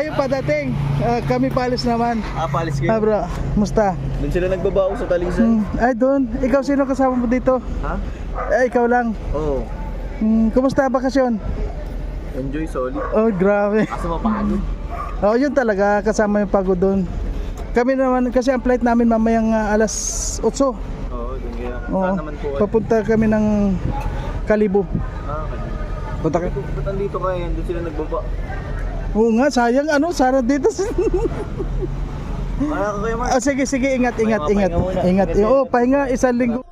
Kayo pa dating. Kami palis naman. Palis kayo. Bro, musta? Doon sila nagbabao sa Talisay. Ay, doon. Ikaw sino kasama mo dito? Ha? Ikaw lang. Oo. Kumusta bakasyon? Enjoy, solid. Oh, grabe. Asa mapagod? Oh, yun talaga kasama yung pagod doon. Kami naman kasi ang flight namin mamayang alas 8. Oo, doon kaya. Saan naman po? Papunta kami ng Kalibo. Punta ka. Ba't andito kayo? Doon sila nagbaba. Oo nga, sayang sana dito. Kaya kayo, Mark. Sige, ingat. Pahinga muna. Ingat. Oo, pahinga isang linggo.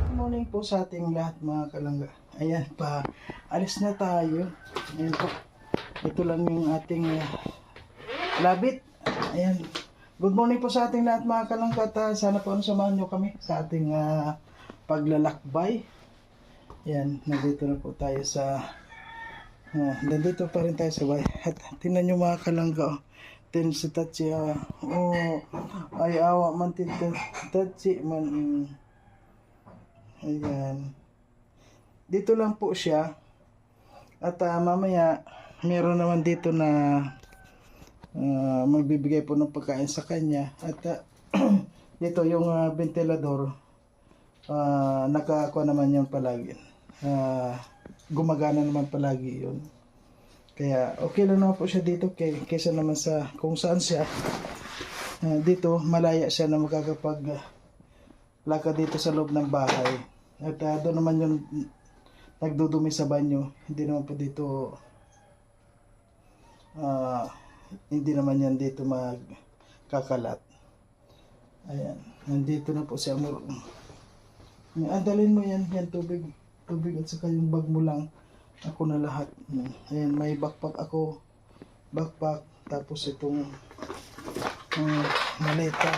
Good morning po sa ating lahat mga kalangga. Ayan pa, alis na tayo. Ayan po. Ito lang yung ating labit. Ayan. Good morning po sa ating lahat mga kalangga. Sana po samahan nyo kami sa ating paglalakbay. Ayan, nandito na po tayo sa nandito pa rin tayo sa bahay. At tingnan nyo mga kalangga. Si Tatsi, ay awa man Tatsi man. Ayan. Dito lang po siya. At mamaya meron naman dito na magbibigay po ng pagkain sa kanya. At dito yung ventilador, nakakuha naman yan palagi. Gumagana naman palagi yun. Kaya okay lang naman po siya dito kaysa naman sa kung saan siya. Dito malaya siya na makakapag lakad dito sa loob ng bahay. At doon naman yung nagdudumi sa banyo. Hindi naman po dito hindi naman yan dito magkakalat. Ayan. Nandito na po si Amor. Dalhin mo yan tubig at saka yung bag mo lang. Ako na lahat. Ayan, may backpack ako. Backpack. Tapos itong maleta.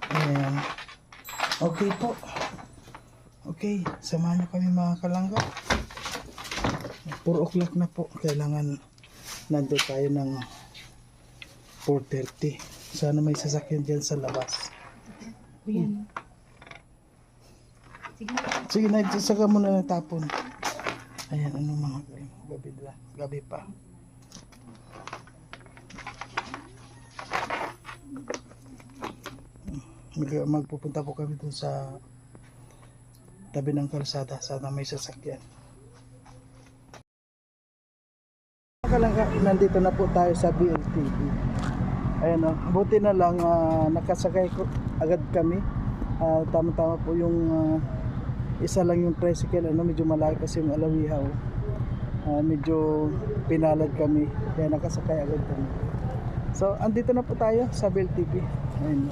Ayan. Okay po. Okay. Samahan niyo kami mga kalangga. 4 o'clock na po. Kailangan nandun tayo ng 4:30. Sana may sasakyan dyan sa labas. Ayan. Sige, nagsasaka muna na tapon. Ayan, mga gabi pa. Magpupunta po kami dun sa tabi ng kalsada. Sana may sasakyan. Nandito na po tayo sa BLTV. Ayan, buti na lang nakasakay ko agad kami. Tama-tama po yung isa lang yung tricycle, medyo malayo kasi yung Alawihaw. Medyo pinalad kami, kaya nakasakay agad kami. So, andito na po tayo sa BLTV. Ayun.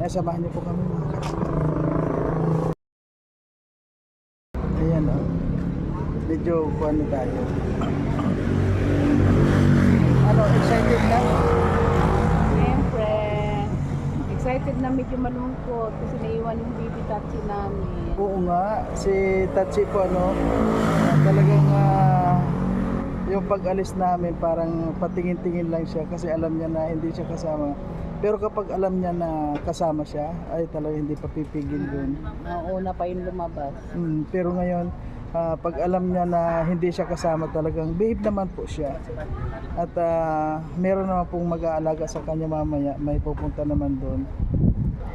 Samahan niyo po kami mga kalangga. Ayan, medyo kuhan na tayo. Excited na? Siyempre, excited na medyo malungkot kasi naiwan yung baby Tatsi namin. Oo nga, si Tatsi po talagang yung pag-alis namin parang patingin-tingin lang siya kasi alam niya na hindi siya kasama. Pero kapag alam niya na kasama siya, ay talaga hindi pa pipigil dun. Una pa yung lumabas. Pero ngayon, pag alam niya na hindi siya kasama, talagang behave naman po siya. At meron naman pong mag-aalaga sa kanya mamaya, may pupunta naman doon.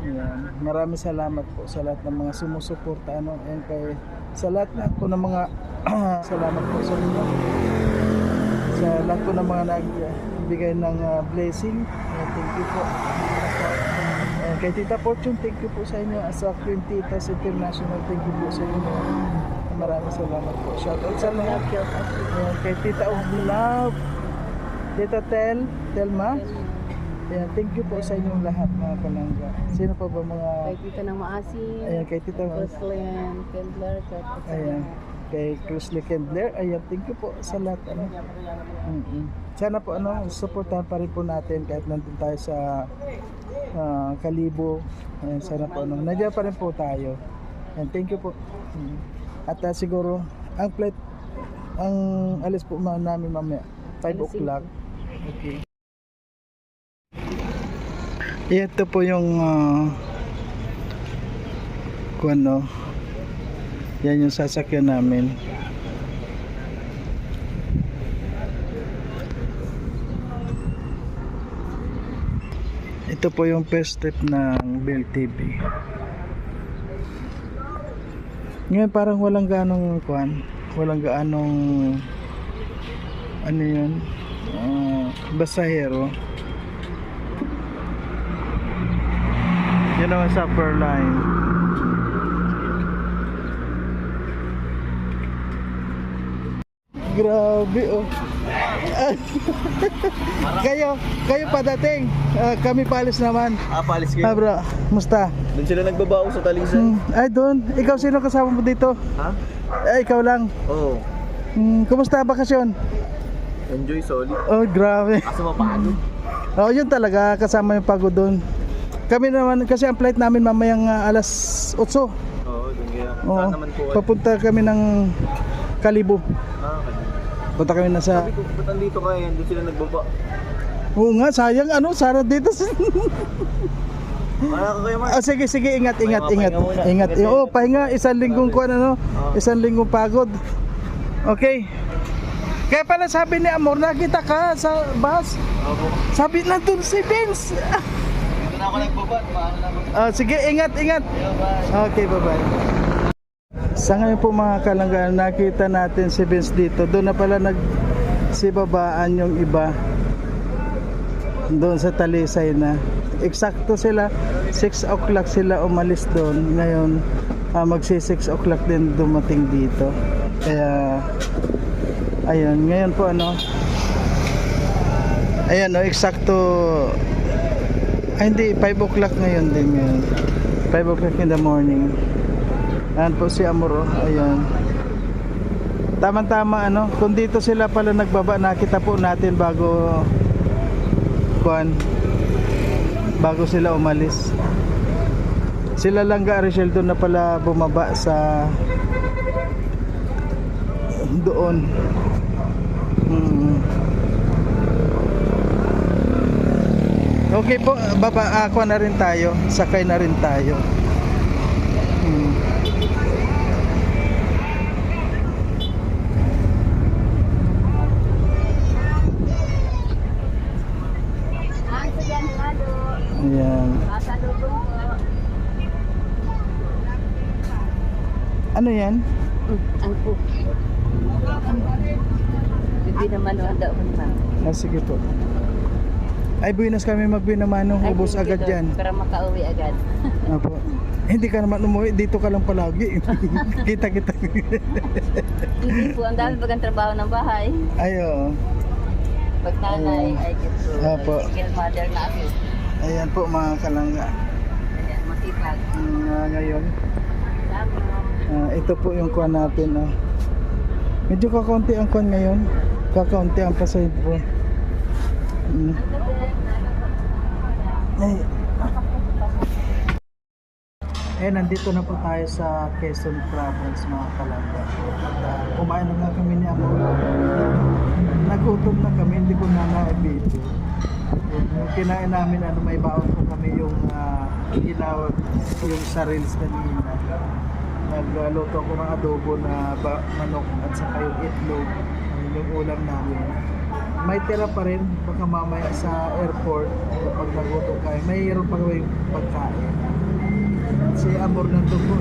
Ayan. Maraming salamat po sa lahat ng mga sumusuporta sa lahat po ng mga salamat po sa inyo. Sa lahat po ng mga nagbigay ng blessing. Thank you po. Kay Tita Fortune, thank you po sa inyo. As a Queen Titas International, thank you po sa inyo. Maraming salamat po. Shout out sa lahat. Kay Tita of Love, Tita Telma. Ayan, thank you po sa inyong lahat mga kalangga. Sino pa ba mga... Kay Tita ng Maasin. Ayan, kay Tita Roslyn Kendler. Ayan, kay Chrisley Kendler. Ayan, thank you po sa lahat. Sana po supportahan pa rin po natin kahit nandun tayo sa Kalibo. Ayan, sana po nandiyan pa rin po tayo. Ayan, thank you po. At siguro ang alis po namin mamaya 5 o'clock. Okay. Ito po yung kung ano, yan yung sasakyan namin. Ito po yung first step ng Bell TV. Ngayon parang walang ganong kuan, walang gaanong ano yun, basahero. Yun naman sa upper line. Grabe oh. kayo padating. Kami palis naman. Palis Ah kayo. bro, musta? Doon sila nagbabao sa Talisay. Ay doon. Ikaw sino kasama mo dito? Ha? Ay ikaw lang. Oo. Kumusta bakasyon? Enjoy, solid. Oh grabe. Kaso mapagod. Oh yun talaga, kasama yung pagod doon. Kami naman kasi ang flight namin mamayang alas 8. Oo, doon kaya. Oo. Saan naman po kayo? Papunta kami ng Kalibo. Kalibo. Punta kami na sa... Sabi ko, ba't andito kayo? Doon sila nagbaba. Oo nga, sayang sana dito. Kaya ka kayo, Mark. Sige, ingat. Pahinga muna. Ingat. Oo, pahinga. Isang linggong kuan ano. Isang linggong pagod. Okay. Kaya pala sabi ni Amor, nakita ka sa bus. Opo. Sabi nandun si Vince. Dito na ako nagbaba. Maano na ako. Sige, ingat. Bye. Okay, bye-bye. Sa ngayon po mga kalanggan, nakita natin si Vince dito. Doon na pala nagsibabaan yung iba. Doon sa Talisay na. Eksakto sila, 6 o'clock sila umalis doon. Ngayon, magsi 6 o'clock din dumating dito. Kaya, ayun, ngayon po ano. Ayan, eksakto. Ay, hindi, 5 o'clock ngayon din ngayon. 5 o'clock in the morning. Ayan po si Amor, ayan. Tama-tama ano, kung dito sila pala nagbaba, nakita po natin bago sila umalis. Sila lang ga Ariel doon na pala bumaba sa doon. Okay po, baba ako na rin tayo, sakay na rin tayo. Ayan. Ano yan? Ang cook. Hindi naman handa ko na. Sige po. Ay, buenas kami magbinamano. Ubos agad yan. Para makauwi agad. Apo. Hindi ka naman umuwi. Dito ka lang palagi. Kita. Hindi po. Ang dami bagang trabaho ng bahay. Ay, oo. Pag nanay, ay gusto. Apo. Single mother na ako. Ayan po mga kalangga. Ayan, masipag. Ngayon, Tama. ito po yung kuha natin. Medyo kakaunti ang kuha ngayon. Kakaunti ang pasahero. Nandito na po tayo sa Quezon Province mga kalangga. Kumain na nga kami ni Amor. Nagutom na kami, hindi ko na na-video. Yung kinain namin, may baon po kami yung ginawag yung sa reels kanina. Nagluto ako ng adobo na manok at saka yung itlog, yung ulam namin. May tira pa rin, baka mamaya sa airport kapag nagutom kayo, mayroon pa kami pagkain. Si Amor nandun po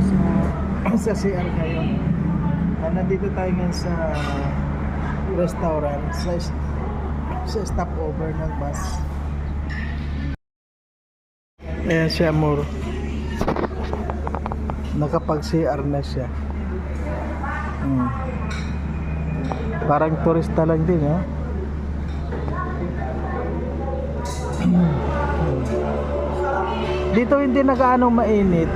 sa CR ngayon. Nandito tayo ngayon sa restaurant, sa stopover ng bus. Ayan si Amor. Nakapag-CR na siya. Parang turista lang din, ha? Dito hindi na gaano mainit.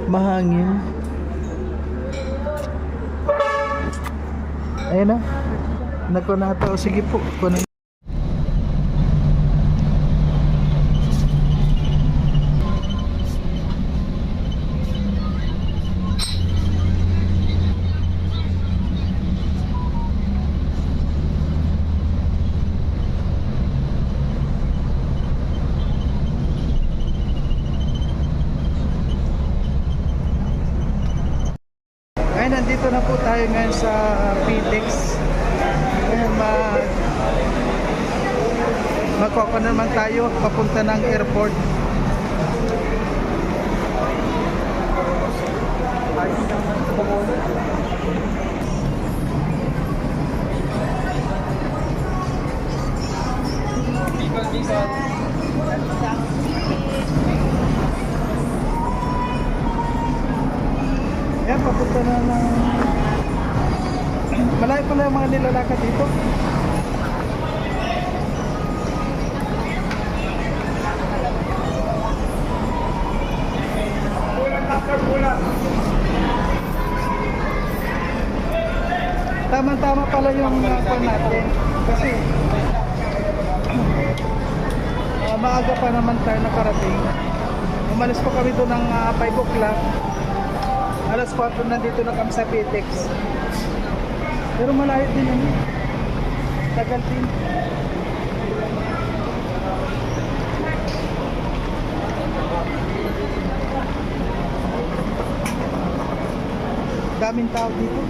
Mahangin. Ayun na. Nako na ito. Sige po. Kunin. po tayo ngayon sa PTEX. Ngayon magkoko naman tayo papunta ng airport. Yan, papunta na ng malayo pala yung mga nilalakad dito. Tama-tama pala yung pan natin kasi maaga pa naman tayo nakarating. Umalis pa kami doon ng 5 o'clock. Alas 4 nandito na kami sa PTEX. Pero malayo din yun. Tagal din. Daming tao dito.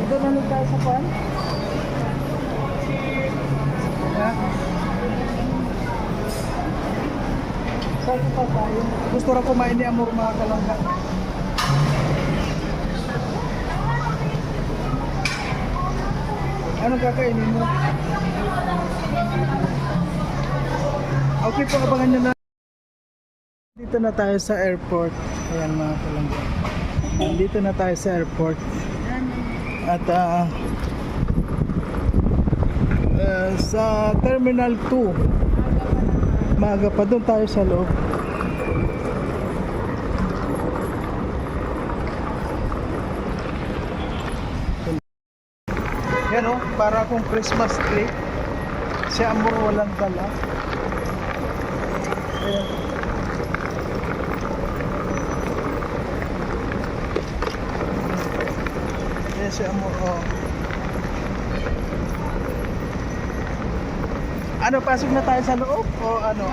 Doon na lang tayo sa pan. Ha? Saan pa tayo? Gusto rin kumain ni Amor mga kalangga. Anong kakainin mo? Okay po, abangan nyo na. Dito na tayo sa airport. Ayan mga kalangga. Dito na tayo sa airport. At sa Terminal 2 maaga pa, doon tayo sa loob. Yan o, para akong Christmas tree. Si Amor walang dala. Ayan. Ayan si Amor, oh. Ano, pasok na tayo sa loob o ano?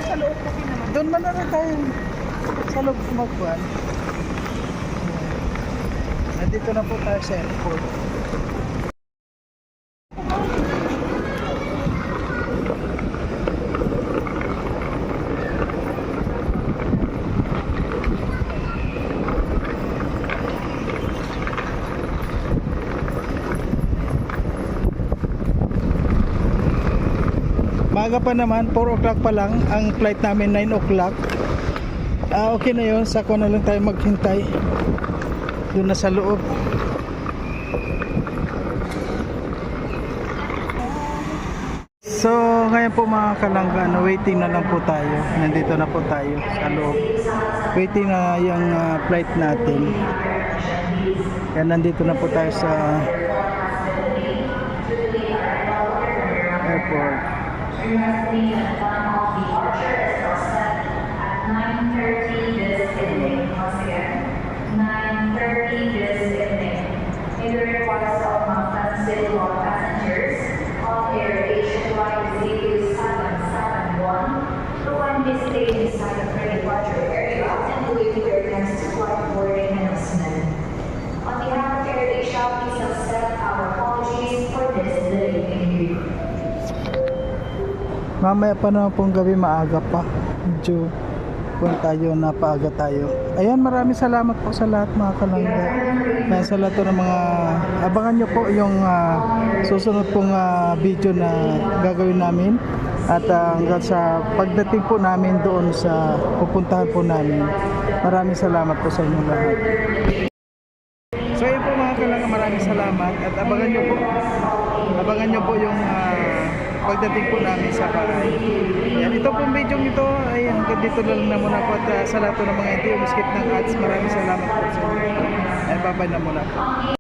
Sa loob kasi naman. Doon man na tayo sa loob magkuhan. Nandito na po tayo sa airport. Maaga pa naman, 4 o'clock pa lang. Ang flight namin 9 o'clock. Okay na yun, sako na lang tayo maghintay. Doon na sa loob. So ngayon po mga kalangga, waiting na lang po tayo. Nandito na po tayo sa loob. Waiting na yung flight natin. Yan, nandito na po tayo sa airport. Currently, one of the departure is set at 9:30 this evening. Once again, 9:30 this evening. In the request of non-transit passengers on Air Asia Flight 0771, who can be staying inside the pre-departure area and wait for your next flight boarding announcement. On behalf of Air Asia, please accept our apologies for this delay in you. Mamaya pa naman pong gabi, maaga pa. Medyo kung tayo, napaaga tayo. Ayan, maraming salamat po sa lahat mga kalangga. Kaya sa lahat ng mga, abangan nyo po yung susunod pong video na gagawin namin. At hanggang sa pagdating po namin doon sa pupuntahan po namin. Maraming salamat po sa inyo lahat. So yun po mga kalangga, maraming salamat. At abangan nyo po yung pagdating po namin sa bahay. Yan, ito pong video nito ay hanggang dito lang na muna po. At sa lahat ng mga hindi, skip ng ads, maraming salamat po sa inyo. Ay, bye-bye na muna po.